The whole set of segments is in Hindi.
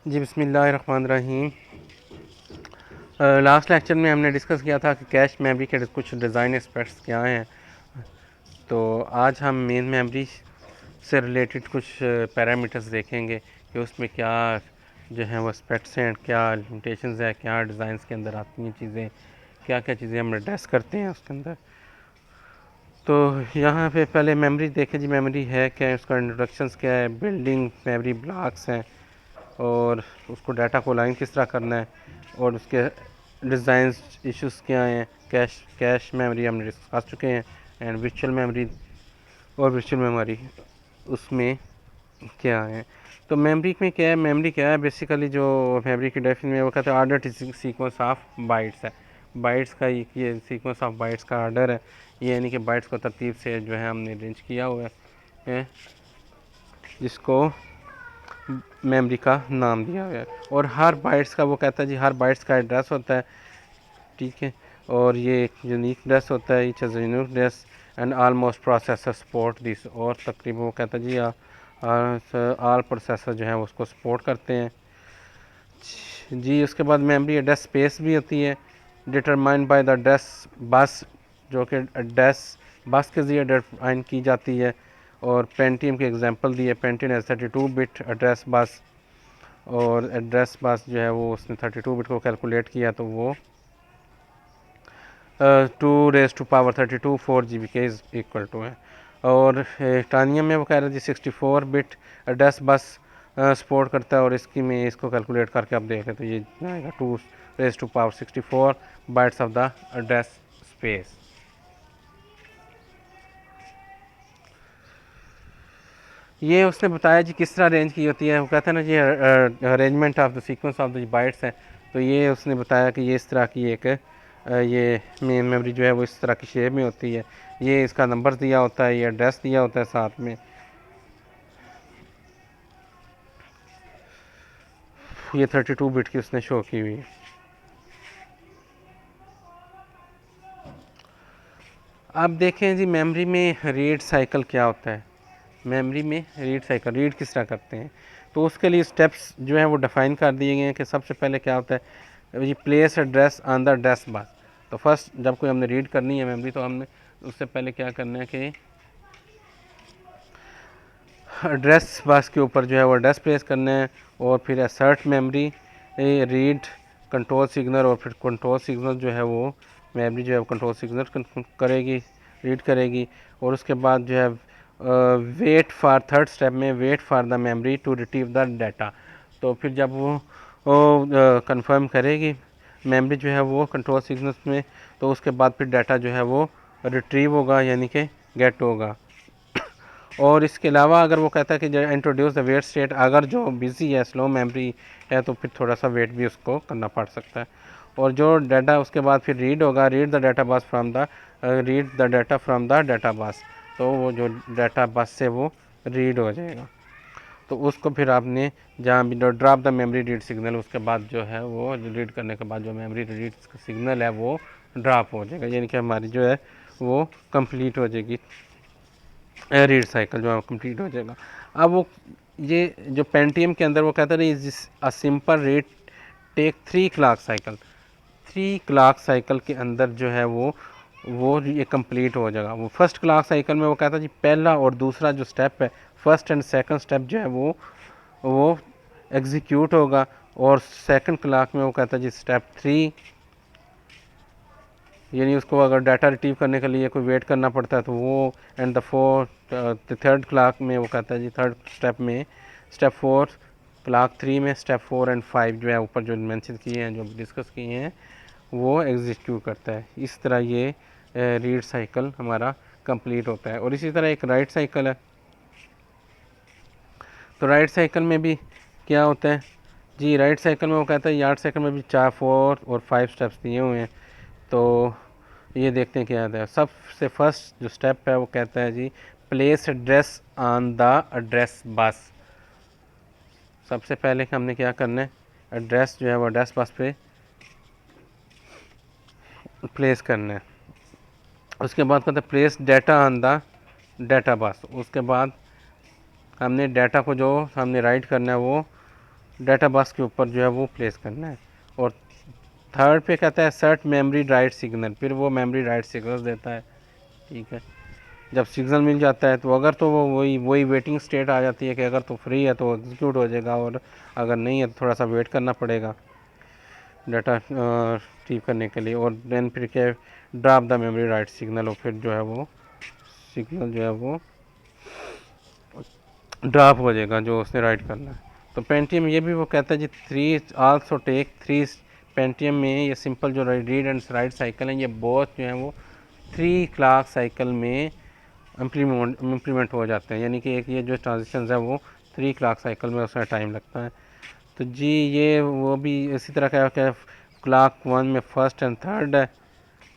जी बिस्मिल्लाहिर्रहमानिर्रहीम। लास्ट लेक्चर में हमने डिस्कस किया था कि कैश मेमोरी के कुछ डिज़ाइन एस्पेक्ट्स क्या हैं। तो आज हम मेन मेमोरी से रिलेटेड कुछ पैरामीटर्स देखेंगे कि उसमें क्या जो हैं वो एस्पेक्ट्स हैं, क्या लिमिटेशंस है, क्या डिज़ाइंस के अंदर आती हैं चीज़ें, क्या क्या चीज़ें हम एड्रेस करते हैं उसके अंदर। तो यहाँ पे पहले मेमोरी देखें जी, मेमोरी है क्या है, उसका इंट्रोडक्शंस क्या है, बिल्डिंग मेमोरी ब्लॉक्स हैं और उसको डाटा को लाइन किस तरह करना है और उसके डिज़ाइन इश्यूज क्या हैं। कैश मेमोरी हमने डिस्कस कर चुके हैं एंड वर्चुअल मेमोरी और वर्चुअल मेमोरी उसमें क्या है। तो मेमोरी में क्या है, मेमोरी क्या है बेसिकली जो मेमोरी की डेफिनेशन में वो कहते हैं ऑर्डर सीक्वेंस ऑफ बाइट्स है। बाइट्स का ये सीक्वेंस ऑफ बाइट्स का ऑर्डर है, ये यानी कि बाइट्स को तरतीब से जो है हमने अरेंज किया हुआ है जिसको मेमोरी का नाम दिया गया है। और हर बाइट्स का वो कहता है जी, हर बाइट्स का एड्रेस होता है, ठीक है। और ये एक यूनिक एड्रेस होता है, each is unique address and almost processor support this. और तकरीबन वो कहता है जी ऑल प्रोसेसर जो है उसको सपोर्ट करते हैं जी। उसके बाद मेमोरी एड्रेस स्पेस भी होती है, डिटरमाइंड बाय द एड्रेस बस, जो कि एड्रेस बस के ज़रिए डिटरमाइन की जाती है। और पेंटियम के एग्जांपल दिए, पेंटियम है 32 बिट एड्रेस बस, और एड्रेस बस जो है वो उसने 32 बिट को कैलकुलेट किया तो वो 2 raised to power 32 4 GB के इक्वल टू है। और टानियम में वो कह रहे हैं जी 64 बिट एड्रेस बस सपोर्ट करता है, और इसकी में इसको कैलकुलेट करके आप देखें तो ये आएगा 2 raised to power 64 bytes of the address space. ये उसने बताया जी किस तरह अरेंज की होती है। वो कहता है ना जी arrangement of the sequence of the bytes है। तो ये उसने बताया कि ये इस तरह की एक ये मेन मेमोरी जो है वो इस तरह की शेप में होती है। ये इसका नंबर दिया होता है, ये एड्रेस दिया होता है साथ में। ये 32 बिट की उसने शो की हुई है। अब देखें जी मेमोरी में रीड साइकिल क्या होता है। मेमोरी में रीड साइकिल, रीड किस तरह करते हैं, तो उसके लिए स्टेप्स जो हैं वो डिफ़ाइन कर दिए गए हैं कि सबसे पहले क्या होता है ये place address on the address बस। तो फर्स्ट जब कोई हमने रीड करनी है मेमोरी, तो हमने उससे पहले क्या करना है कि एड्रेस बस के ऊपर जो है वो एड्रेस प्लेस करना है, और फिर assert memory read control signal, और फिर कंट्रोल सिग्नल जो है वो मेमोरी जो है वो कंट्रोल सिग्नल करेगी, रीड करेगी। और उसके बाद जो है वेट फॉर थर्ड स्टेप में wait for the memory to retrieve the data. तो फिर जब वो कंफर्म करेगी मेमोरी जो है वो कंट्रोल सिग्नल्स में, तो उसके बाद फिर डाटा जो है वो रिट्रीव होगा यानी कि गेट होगा। और इसके अलावा अगर वो कहता है कि इंट्रोड्यूस द वेट स्टेट, अगर जो बिजी है स्लो मेमोरी है तो फिर थोड़ा सा वेट भी उसको करना पड़ सकता है। और जो डाटा उसके बाद फिर रीड होगा, रीड द डाटा बस from the read the data from the data बस। तो वो जो डाटा बस से वो रीड हो जाएगा, तो उसको फिर आपने जहाँ भी drop the memory read signal, उसके बाद जो है वो रीड करने के बाद जो मेमोरी रीड सिग्नल है वो ड्रॉप हो जाएगा, यानी कि हमारी जो है वो कंप्लीट हो जाएगी, रीड साइकिल जो है कंप्लीट हो जाएगा। अब वो ये जो पेंटियम के अंदर वो कहता है a simple read take 3 clock cycle, 3 clock cycle के अंदर जो है वो ये कंप्लीट हो जाएगा। वो फर्स्ट क्लॉक साइकिल में वो कहता है जी पहला और दूसरा जो स्टेप है, फर्स्ट एंड सेकंड स्टेप जो है वो एग्जीक्यूट होगा। और सेकंड क्लॉक में वो कहता है जी स्टेप 3, यानी उसको अगर डाटा रिट्रीव करने के लिए कोई वेट करना पड़ता है तो वो। एंड द थर्ड क्लॉक में वो कहता है जी थर्ड स्टेप में स्टेप 4, क्लॉक 3 में स्टेप 4 एंड 5 जो है ऊपर जो मेंशन किए हैं, जो डिस्कस किए हैं, वो एग्जीक्यूट करता है। इस तरह ये रीड साइकिल हमारा कंप्लीट होता है। और इसी तरह एक राइट साइकिल है। तो राइट साइकिल में भी क्या होता है जी, राइट साइकिल में वो कहता है यार्ड साइकिल में भी 4, 4 और 5 स्टेप्स दिए हुए हैं। तो ये देखते हैं क्या आता है। सबसे फर्स्ट जो स्टेप है वो कहता है जी place address on the address बस। सबसे पहले हमने क्या करना है, एड्रेस जो है वो एड्रेस बस पे प्लेस करना है। उसके बाद कहते हैं place data on the data बस। उसके बाद हमने डाटा को जो हमने राइट करना है वो डाटा बस के ऊपर जो है वो प्लेस करना है। और थर्ड पे कहता है सर्ट मेमोरी राइट सिग्नल, फिर वो मेमोरी राइट सिग्नल देता है। ठीक है, जब सिग्नल मिल जाता है तो अगर तो वो वही वही वेटिंग स्टेट आ जाती है कि अगर तो फ्री है तो एग्जीक्यूट हो जाएगा, और अगर नहीं है तो थोड़ा सा वेट करना पड़ेगा डाटा रिसीव करने के लिए। और देन फिर क्या, drop the memory write signal, और फिर जो है वो सिग्नल जो है वो ड्रॉप हो जाएगा जो उसने राइट करना है। तो पेंटियम ये भी वो कहता है जी three also take three, Pentium में ये सिंपल जो रीड एंड राइट साइकिल हैं ये बहुत जो है वो 3 क्लॉक साइकिल में इम्प्लीमेंट हो जाते हैं, यानी कि एक ये जो ट्रांजिशन है वो 3 क्लॉक साइकिल में उसमें टाइम लगता है। तो जी ये वो भी इसी तरह का क्या, क्लॉक 1 में फर्स्ट एंड थर्ड है,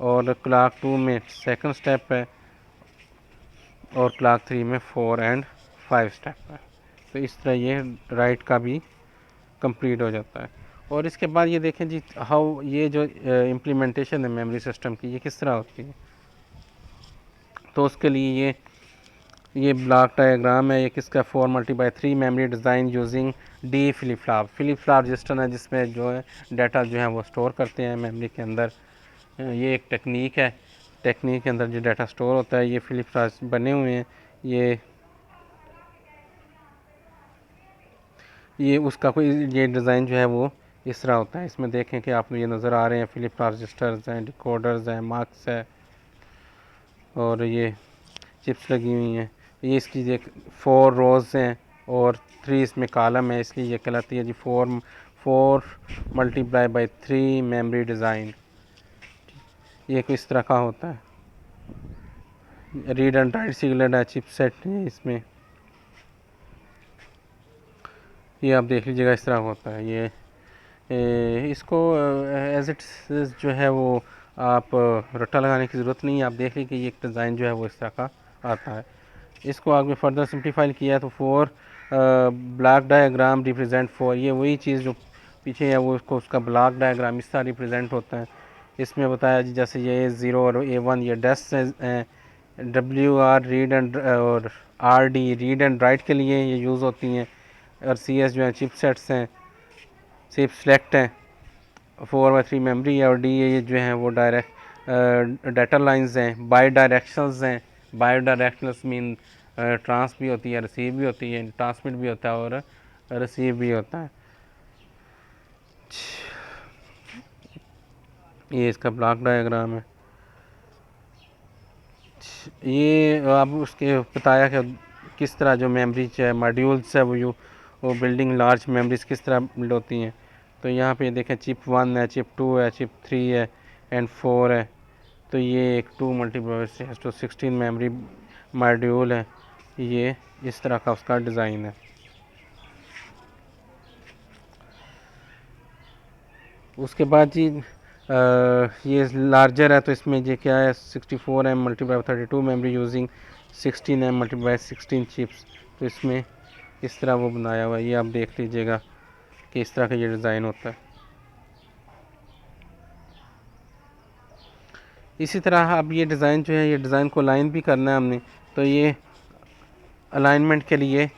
और क्लॉक 2 में सेकंड स्टेप है, और क्लॉक 3 में 4 एंड 5 स्टेप है। तो इस तरह ये राइट का भी कंप्लीट हो जाता है। और इसके बाद ये देखें जी हाउ ये जो इम्प्लीमेंटेशन है मेमोरी सिस्टम की ये किस तरह होती है। तो उसके लिए ये ब्लॉक डायग्राम है, ये किसका 4x3 memory design using D flip flop. Flip flop register है जिसमें जो है डाटा जो है वो स्टोर करते हैं मेमोरी के अंदर। ये एक टेक्निक है, टेक्निक के अंदर जो डाटा स्टोर होता है ये फ्लिप फ्लॉप बने हुए हैं। ये उसका कोई ये डिज़ाइन जो है वो इस तरह होता है। इसमें देखें कि आपको ये नज़र आ रहे हैं फ्लिप फ्लॉप रजिस्टर्स हैं, डिकोडर्स हैं, मार्क्स है, और ये चिप्स लगी हुई हैं। ये इसकी ये 4 रोज़ हैं और 3 इसमें कॉलम है, इसलिए ये कहलाती है जी 4×3 मेमोरी डिज़ाइन। ये किस तरह का होता है, रीड एंड राइट सिग्नल है, चिपसेट है इसमें, ये आप देख लीजिएगा इस तरह होता है। ये इसको एज इट जो है वो आप रट्टा लगाने की ज़रूरत नहीं है, आप देख लीजिए कि ये एक डिज़ाइन जो है वो इस तरह का आता है। इसको आगे फर्दर सिंप्लीफाई किया है तो 4 ब्लॉक डायग्राम रिप्रेजेंट 4, ये वही चीज़ जो पीछे है वो उसको उसका ब्लॉक डायग्राम इस तरह रिप्रेजेंट होता है। इसमें बताया जी जैसे ये A0 और A1 ये डेस्क हैं, WR रीड एंड और RD रीड एंड राइट के लिए ये यूज़ होती हैं, और CS जो है चिपसेट्स हैं, चिप सेलेक्ट हैं, 4x3 मेमोरी है, और D ये जो है वो डायरेक्ट डाटा लाइंस हैं, बाई डायरेक्शनल्स हैं। बाई डायरेक्शनल्स मीन ट्रांस भी होती है, रिसीव भी होती है, ट्रांसमिट भी होता है और रिसीव भी होता है। ये इसका ब्लॉक डायग्राम है। ये अब उसके बताया कि किस तरह जो मेमोरी है मॉड्यूल्स है वो बिल्डिंग लार्ज मेमोरीज किस तरह बिल्ड होती हैं। तो यहाँ पे देखें चिप 1 है, चिप 2 है, चिप 3 है एंड 4 है। तो ये एक 2×16 मेमोरी मॉड्यूल है, ये इस तरह का उसका डिज़ाइन है। उसके बाद जी ये लार्जर है तो इसमें ये क्या है 64M×32 memory using 16M×16 chips. तो इसमें इस तरह वो बनाया हुआ है, ये आप देख लीजिएगा कि इस तरह का ये डिज़ाइन होता है। इसी तरह अब ये डिज़ाइन जो है ये डिज़ाइन को अलाइन भी करना है हमने, तो ये अलाइनमेंट के लिए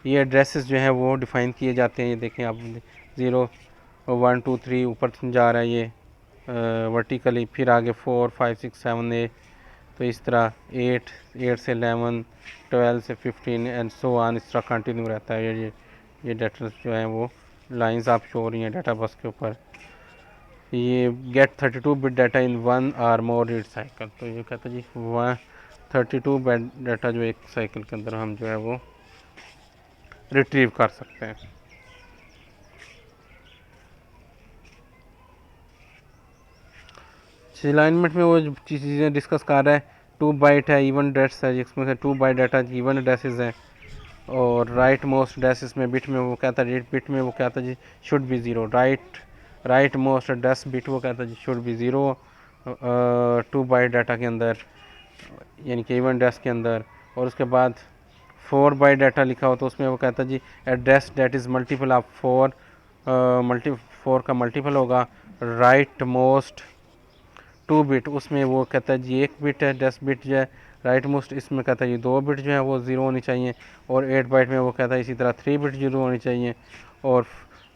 ये एड्रेसेस जो हैं वो डिफ़ाइन किए जाते हैं। ये देखें आप 0 1 2 3 ऊपर जा रहा है ये वर्टिकली, फिर आगे 4 5 6 7 8, तो इस तरह 8 से 11 12 से 15 एंड सो ऑन इस तरह कंटिन्यू रहता है। ये डाटा जो है वो लाइंस आप शो हो रही हैं डाटा बस के ऊपर। ये गेट 32 बिट डाटा इन 1 और मोर रीड साइकिल, तो ये कहता है जी 32 बिट डाटा जो एक साइकिल के अंदर हम जो है वो रिट्रीव कर सकते हैं। अलाइनमेंट में वो चीज़ें डिस्कस कर रहा है, 2 बाइट है, इवन एड्रेस है जिसमें से 2 बाइट डाटा इवन एड्रेसेस हैं, और राइट मोस्ट एड्रेसेस में बिट में वो कहता है बिट में वो कहता है जी should be zero, right most address bit वो कहता है जी should be zero 2 byte data के अंदर, यानी कि इवन एड्रेस के अंदर। और उसके बाद 4 बाइट डाटा लिखा हो तो उसमें वो कहता है जी address that is multiple of 4, 4 का मल्टीपल होगा, राइट मोस्ट 2 बिट, उसमें वो कहता है जी 1 बिट है 10 बिट जो है राइट मोस्ट, इसमें कहता है ये 2 बिट जो है वो ज़ीरो होनी चाहिए, और 8 बाइट में वो कहता है इसी तरह 3 बिट ज़ीरो होनी चाहिए, और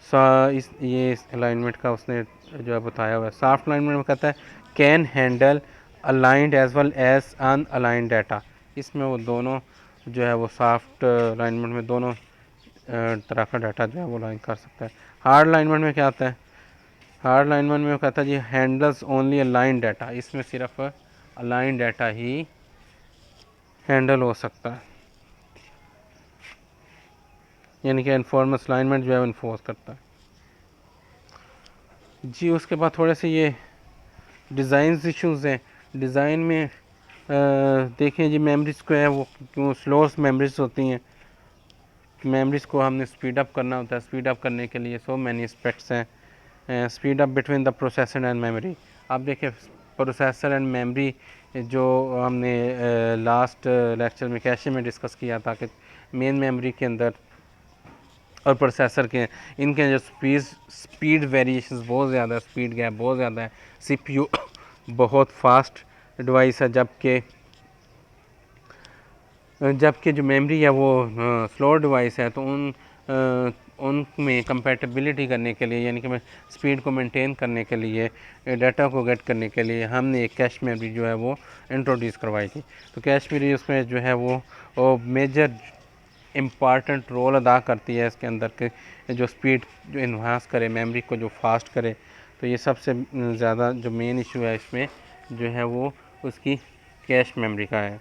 इस ये अलाइनमेंट का उसने जो है बताया हुआ है। सॉफ्ट अलाइनमेंट में कहता है can handle aligned as well as unaligned data. इसमें वो दोनों जो है वो सॉफ्ट अलाइनमेंट में दोनों तरह का डाटा जो है वो लाइन कर सकता है। हार्ड अलाइनमेंट में क्या आता है? हार्ड अलाइनमेंट में वो कहता है जी हैंडल्स ओनली अलाइन डाटा। इसमें सिर्फ अलाइन डाटा ही हैंडल हो सकता है, यानी कि इन्फॉर्मेंस अलाइनमेंट जो है वो इन्फोर्स करता है जी। उसके बाद थोड़े से ये डिज़ाइन इश्यूज़ हैं। डिज़ाइन में देखें जी मेमोरीज़ को है वो क्यों स्लो मेमोरीज़ होती हैं। मेमोरीज़ को हमने स्पीड अप करना होता है। स्पीड अप करने के लिए सो मैनी एस्पेक्ट्स हैं। Speed up between the processor and memory. आप देखें प्रोसेसर एंड मेमोरी जो हमने लास्ट लेक्चर में कैशे में डिस्कस किया था कि मेन मेमोरी के अंदर और प्रोसेसर के इनके जो स्पीड वेरिएशंस बहुत ज़्यादा है, स्पीड गैप बहुत ज़्यादा है। सीपीयू बहुत फास्ट डिवाइस है, जबकि जो मेमोरी है वो स्लो डिवाइस है। तो उनमें कंपैटिबिलिटी करने के लिए, यानी कि मैं स्पीड को मेंटेन करने के लिए, डाटा को गेट करने के लिए हमने एक कैश मेमोरी जो है वो इंट्रोड्यूस करवाई थी। तो कैश मेमोरी उसमें जो है वो मेजर इम्पॉर्टेंट रोल अदा करती है इसके अंदर के जो स्पीड जो इन्हांस करे, मेमोरी को जो फास्ट करे। तो ये सबसे ज़्यादा जो मेन इशू है इसमें जो है वो उसकी कैश मेमोरी का है।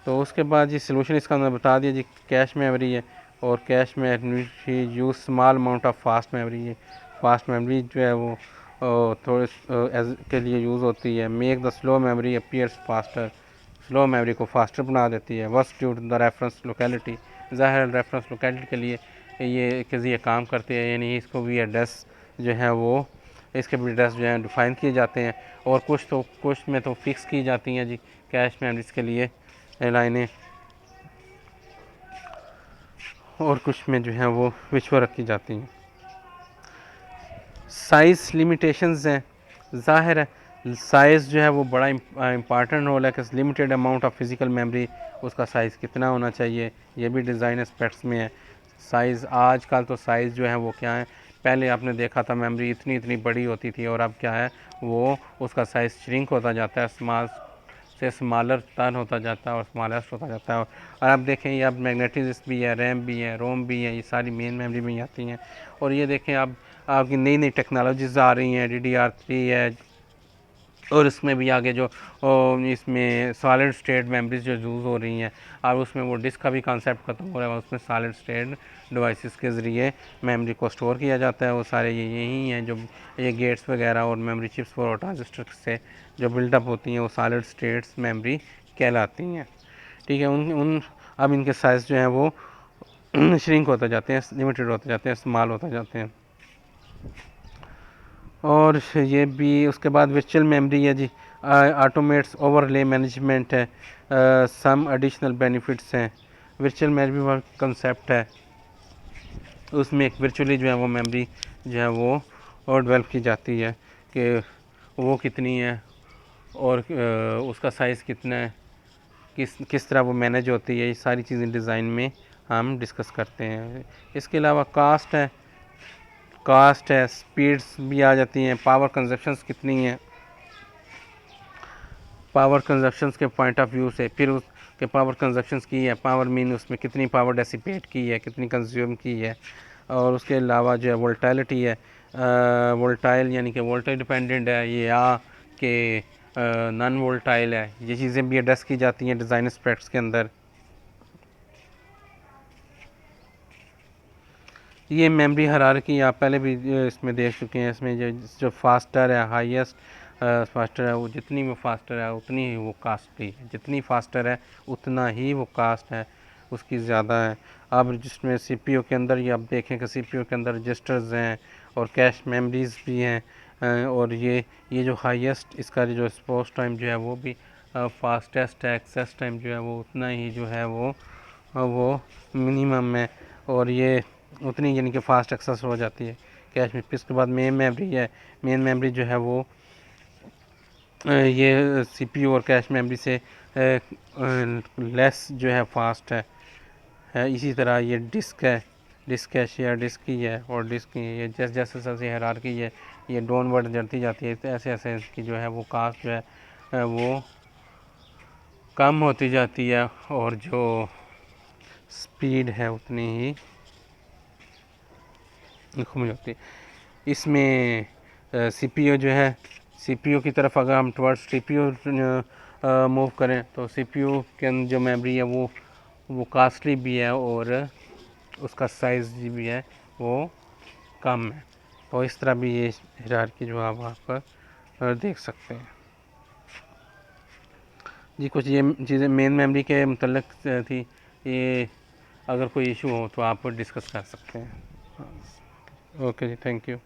तो उसके बाद ये सोल्यूशन इसका हमने बता दिया जी कैश मेमोरी है। और cache memory use small amount of fast memory है। फास्ट मेमोरी जो है वो थोड़े एज के लिए यूज़ होती है। Make the slow memory appears faster. Slow memory को फास्टर बना देती है। Worst due to the reference locality. ज़ाहिर रेफरेंस लोकेलिटी के लिए ये ये काम करते हैं, यानी इसको भी एड्रेस जो है वो इसके भी एड्रेस जो है डिफ़ाइन किए जाते हैं। और कुछ में तो फिक्स की जाती हैं जी कैश मेमोरीज के लिए लाइनें, और कुछ में जो है वो विश्व रखी जाती हैं। साइज़ लिमिटेशंस हैं। ज़ाहिर है साइज़ जो है वो बड़ा इम्पॉर्टेंट रोल है कि limited amount of physical memory उसका साइज़ कितना होना चाहिए, ये भी डिज़ाइन एस्पेक्ट्स में है। साइज़ आजकल तो साइज़ जो है वो क्या है, पहले आपने देखा था मेमोरी इतनी इतनी बड़ी होती थी और अब क्या है वो उसका साइज़ श्रिंक होता जाता है, स्मॉल से स्मॉलर टर्न होता जाता है और स्मॉलेस्ट होता जाता है। और अब देखें ये अब मैग्नेटिक डिस्क भी है, रैम भी है, रोम भी है, ये सारी मेन मेमोरी में ही आती हैं। और ये देखें अब आपकी नई नई टेक्नोलॉजीज़ आ रही हैं, DDR3 है, और इसमें भी आगे जो इसमें सॉलिड स्टेट मेमोरीज जो यूज़ हो रही हैं, और उसमें वो डिस्क का भी कॉन्सेप्ट ख़त्म हो रहा है। उसमें सॉलिड स्टेट डिवाइसेस के ज़रिए मेमोरी को स्टोर किया जाता है। वो सारे यही हैं जो ये गेट्स वगैरह और मेमोरी चिप्स और ट्रांजिस्टर से जो बिल्डअप होती हैं वो सॉलिड स्टेट्स मेमोरी कहलाती हैं। ठीक है, उन उन अब इनके साइज़ जो हैं वो श्रिंक होते जाते हैं, लिमिटेड होते जाते हैं, स्मॉल होते जाते हैं। और ये भी उसके बाद वर्चुअल मेमोरी है जी, ऑटोमेट्स ओवरले मैनेजमेंट है, सम एडिशनल बेनिफिट्स हैं। वर्चुअल मेमोरी कंसेप्ट है, उसमें एक वर्चुअली जो है वो मेमोरी जो है वो और डेवलप की जाती है कि वो कितनी है और उसका साइज़ कितना है, किस तरह वो मैनेज होती है। ये सारी चीज़ें डिज़ाइन में हम डिस्कस करते हैं। इसके अलावा कास्ट है, स्पीड्स भी आ जाती हैं, पावर कंजप्शंस कितनी हैं, पावर कंजप्शंस के पॉइंट ऑफ व्यू से। फिर उसके पावर कंजप्शंस की है, पावर मीन उसमें कितनी पावर डेसिपेट की है, कितनी कंज्यूम की है। और उसके अलावा जो है वोल्टाइलिटी है, वोल्टाइल यानी कि वोल्टेज डिपेंडेंट है ये, या कि नॉन वोल्टाइल है। ये चीज़ें भी एड्रेस की जाती हैं डिज़ाइन एस्पेक्ट्स के अंदर। ये मेमोरी हायरार्की आप पहले भी इसमें देख चुके हैं। इसमें जो फास्टर है, हाईएस्ट फास्टर है, वो जितनी वो फास्टर है उतनी ही वो कास्टली है, जितनी फास्टर है उतना ही वो कास्ट है उसकी ज़्यादा है। अब जिसमें सीपीयू के अंदर ये आप देखें कि सीपीयू के अंदर रजिस्टर्स हैं और कैश मेमोरीज भी हैं, और ये जो हाईएस्ट इसका जो रिस्पॉन्स टाइम जो है वो भी फास्टेस्ट है, एक्सेस टाइम जो है वो उतना ही जो है वो मिनिमम है। और ये उतनी यानी कि फ़ास्ट एक्सेस हो जाती है कैश में। फिर इसके बाद मेन मेमोरी है, मेन मेमोरी जो है वो ये सीपीयू और कैश मेमोरी से लेस जो है फास्ट है। इसी तरह ये डिस्क है, डिस्क कैश या डिस्क की है और डिस्क की ये जैसे जैसे जैसे हायरार्की है ये डाउनवर्ड जड़ती जाती है, तो ऐसे ऐसे इसकी जो है वो कास्ट जो है वो कम होती जाती है और जो स्पीड है उतनी ही कम होती है। इसमें सीपीयू जो है, सीपीयू की तरफ अगर हम टवर्ड्स सीपीयू मूव करें तो सीपीयू के अंदर जो मेमोरी है वो कास्टली भी है और उसका साइज़ भी है वो कम है। तो इस तरह भी ये हायरार्की जो आप वहाँ पर देख सकते हैं। जी कुछ ये चीज़ें मेन मेमोरी के मतलब थी, ये अगर कोई इशू हो तो आप डिस्कस कर सकते हैं। ओके जी, थैंक यू।